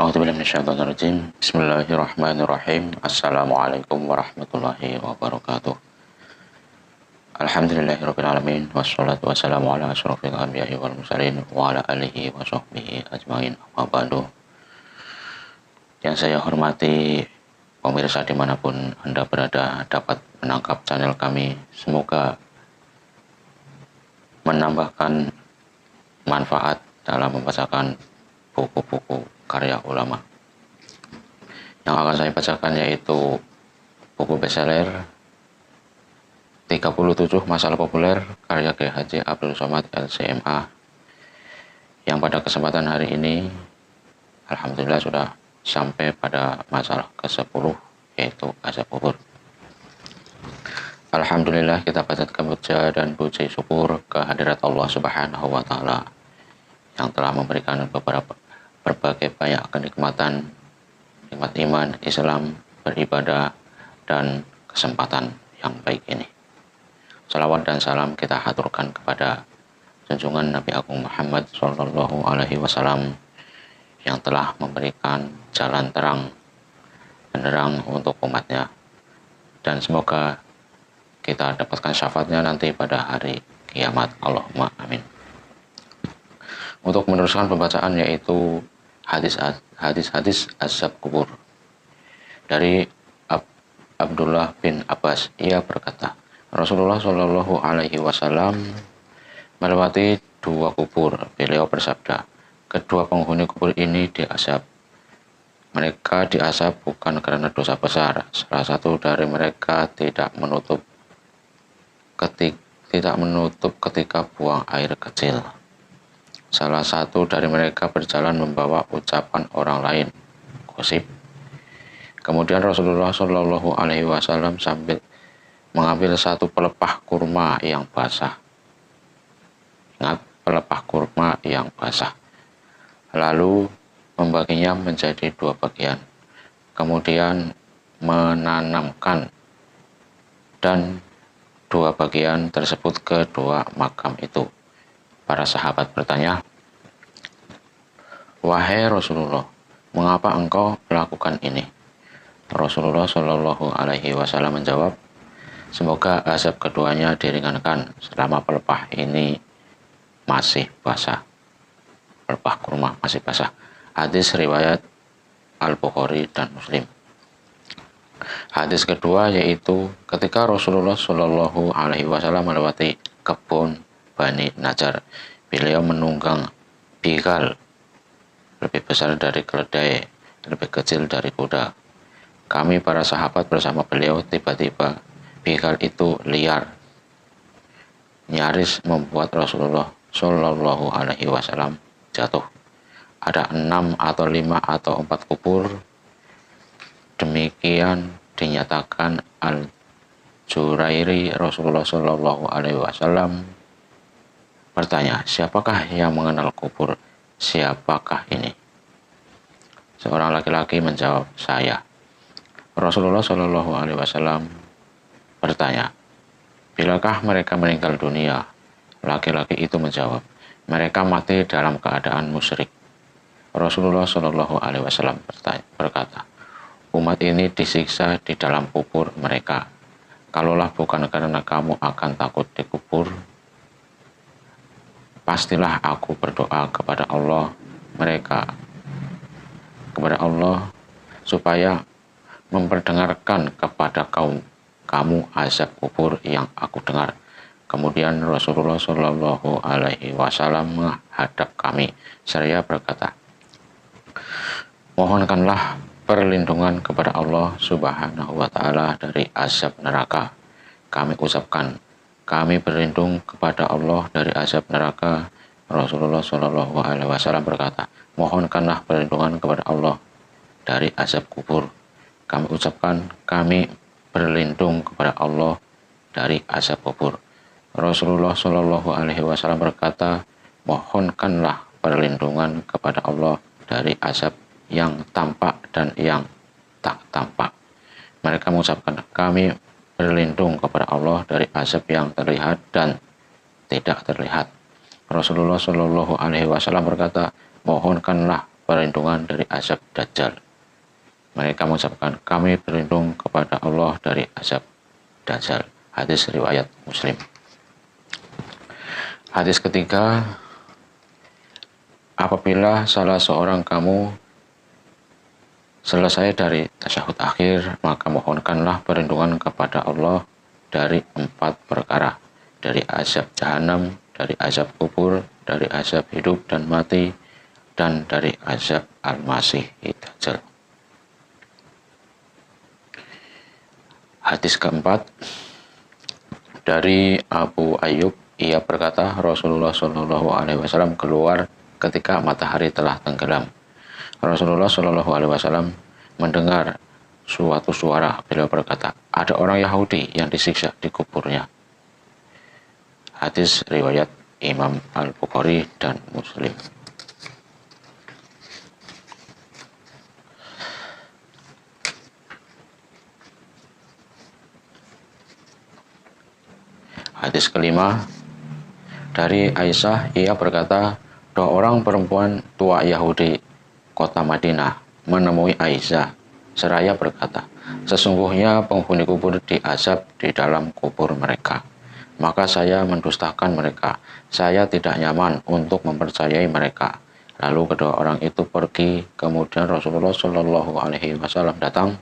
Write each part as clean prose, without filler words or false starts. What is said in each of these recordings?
A'udzubillahi minasyaitonirrajim. Bismillahirrahmanirrahim. Assalamualaikum warahmatullahi wabarakatuh. Alhamdulillahirabbil alamin wassalatu wassalamu ala asyrofil anbiya'i wal mursalin wa ala alihi wa sahbihi ajmain. Amma ba'du. Yang saya hormati pemirsa dimanapun Anda berada dapat menangkap channel kami. Semoga menambahkan manfaat dalam membacakan buku-buku karya ulama. Yang akan saya bacakan yaitu buku bestseller 37 Masalah Populer karya Kiai Haji Abdul Somad LCMA, yang pada kesempatan hari ini alhamdulillah sudah sampai pada masalah ke-10, yaitu azab kubur. Alhamdulillah, kita panjatkan puja dan puji syukur kehadirat Allah Subhanahu wa taala yang telah memberikan berbagai banyak kenikmatan, nikmat iman, Islam, beribadah, dan kesempatan yang baik ini. Salawat dan salam kita haturkan kepada junjungan Nabi Agung Muhammad Sallallahu Alaihi Wasallam yang telah memberikan jalan terang penerang untuk umatnya, dan semoga kita dapatkan syafaatnya nanti pada hari kiamat. Allahumma amin. Untuk meneruskan pembacaan yaitu hadis-hadis azab kubur dari Abdullah bin Abbas. Ia berkata, Rasulullah Shallallahu Alaihi Wasallam melewati dua kubur. Beliau bersabda, kedua penghuni kubur ini diazab. Mereka diazab bukan karena dosa besar. Salah satu dari mereka tidak menutup ketika buang air kecil. Salah satu dari mereka berjalan membawa ucapan orang lain, gosip. Kemudian Rasulullah Shallallahu Alaihi Wasallam sambil mengambil satu pelepah kurma yang basah. Ingat, pelepah kurma yang basah. Lalu membaginya menjadi dua bagian. Kemudian menanamkan dan dua bagian tersebut ke dua makam itu. Para sahabat bertanya, "Wahai Rasulullah, mengapa engkau melakukan ini?" Rasulullah Shallallahu Alaihi Wasallam menjawab, "Semoga azab keduanya diringankan selama pelepah ini masih basah." Pelepah kurma masih basah. Hadis riwayat Al-Bukhari dan Muslim. Hadis kedua yaitu ketika Rasulullah Shallallahu Alaihi Wasallam melewati kebun Bani Najjar, beliau menunggang bigal lebih besar dari keledai, lebih kecil dari kuda. Kami para sahabat bersama beliau, tiba-tiba bigal itu liar, nyaris membuat Rasulullah Shallallahu Alaihi Wasallam jatuh. Ada 6 atau 5 atau 4 kubur. Demikian dinyatakan Al-Jurairi. Rasulullah Shallallahu Alaihi Wasallam bertanya, "Siapakah yang mengenal kubur? Siapakah ini?" Seorang laki-laki menjawab, "Saya." Rasulullah Shallallahu Alaihi Wasallam bertanya, "Bilakah mereka meninggal dunia?" Laki-laki itu menjawab, "Mereka mati dalam keadaan musyrik." Rasulullah Shallallahu Alaihi Wasallam berkata, "Umat ini disiksa di dalam kubur mereka. Kalaulah bukan karena kamu akan takut dikubur, pastilah aku berdoa kepada Allah supaya memperdengarkan kepada kamu azab kubur yang aku dengar." Kemudian Rasulullah Shallallahu Alaihi Wasallam menghadap kami seraya berkata, "Mohonkanlah perlindungan kepada Allah Subhanahu wa taala dari azab neraka." Kami ucapkan, "Kami berlindung kepada Allah dari azab neraka." Rasulullah Shallallahu Alaihi Wasallam berkata, "Mohonkanlah perlindungan kepada Allah dari azab kubur." Kami ucapkan, "Kami berlindung kepada Allah dari azab kubur." Rasulullah Shallallahu Alaihi Wasallam berkata, "Mohonkanlah perlindungan kepada Allah dari azab yang tampak dan yang tak tampak." Mereka mengucapkan, "Kami berlindung kepada Allah dari azab yang terlihat dan tidak terlihat." Rasulullah Shallallahu Alaihi Wasallam berkata, "Mohonkanlah perlindungan dari azab Dajjal. Mereka mengucapkan, kami berlindung kepada Allah dari azab Dajjal. Hadis riwayat Muslim. Hadis ketiga, apabila salah seorang kamu selesai dari tasyahud akhir, maka mohonkanlah perlindungan kepada Allah dari 4 perkara, dari azab jahanam, dari azab kubur, dari azab hidup dan mati, dan dari azab al-masih Dajjal. Hadis keempat, dari Abu Ayyub, ia berkata, Rasulullah Shallallahu Alaihi Wasallam keluar ketika matahari telah tenggelam. Rasulullah Shallallahu Alaihi Wasallam mendengar suatu suara. Beliau berkata, ada orang Yahudi yang disiksa di kuburnya. Hadis riwayat Imam Al-Bukhari dan Muslim. Hadis kelima, dari Aisyah, ia berkata, 2 orang perempuan tua Yahudi kota Madinah menemui Aisyah seraya berkata, sesungguhnya penghuni kubur diazab di dalam kubur mereka. Maka saya mendustakan mereka. Saya tidak nyaman untuk mempercayai mereka. Lalu kedua orang itu pergi. Kemudian Rasulullah Shallallahu Alaihi Wasallam datang.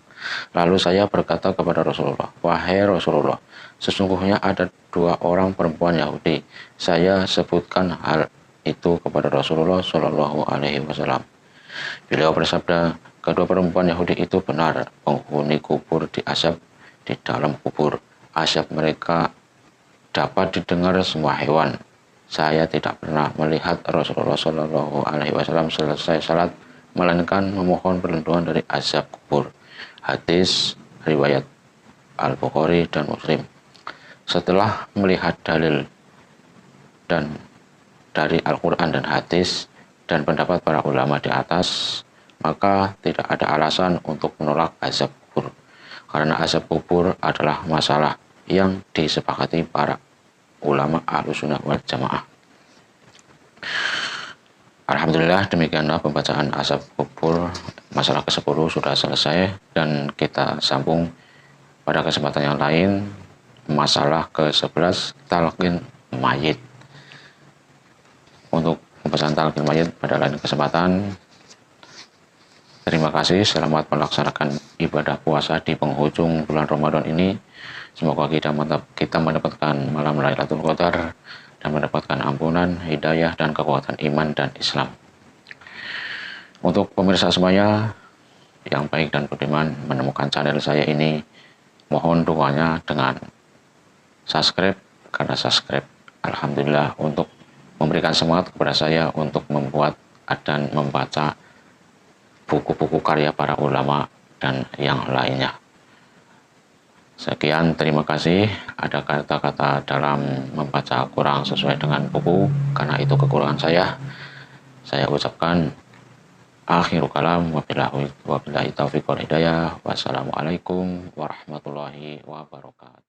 Lalu saya berkata kepada Rasulullah, wahai Rasulullah, sesungguhnya ada 2 orang perempuan Yahudi. Saya sebutkan hal itu kepada Rasulullah Shallallahu Alaihi Wasallam. Beliau bersabda, kedua perempuan Yahudi itu benar, penghuni kubur diazab di dalam kubur. Azab mereka dapat didengar semua hewan. Saya tidak pernah melihat Rasulullah Shallallahu Alaihi Wasallam selesai salat melainkan memohon perlindungan dari azab kubur. Hadis riwayat Al-Bukhari dan Muslim. Setelah melihat dalil dan dari Al-Quran dan hadis dan pendapat para ulama di atas, maka tidak ada alasan untuk menolak azab kubur, karena azab kubur adalah masalah yang disepakati para ulama Ahlussunnah wal Jamaah. Alhamdulillah, demikianlah pembacaan azab kubur masalah ke-10 sudah selesai, dan kita sambung pada kesempatan yang lain masalah ke-11, talqin mayit. Untuk pembahasan talqin mayit pada lain kesempatan. Terima kasih, selamat melaksanakan ibadah puasa di penghujung bulan Ramadan ini. Semoga kita mendapatkan malam Lailatul Qadar dan mendapatkan ampunan, hidayah, dan kekuatan iman dan Islam. Untuk pemirsa semuanya yang baik dan budiman menemukan channel saya ini, mohon doanya dengan subscribe, karena subscribe alhamdulillah untuk memberikan semangat kepada saya untuk membuat dan membaca buku-buku karya para ulama dan yang lainnya. Sekian, terima kasih. Ada kata-kata dalam membaca kurang sesuai dengan buku, karena itu kekurangan saya. Saya ucapkan akhirul kalam, wabillahi taufiq wal hidayah. Wassalamualaikum warahmatullahi wabarakatuh.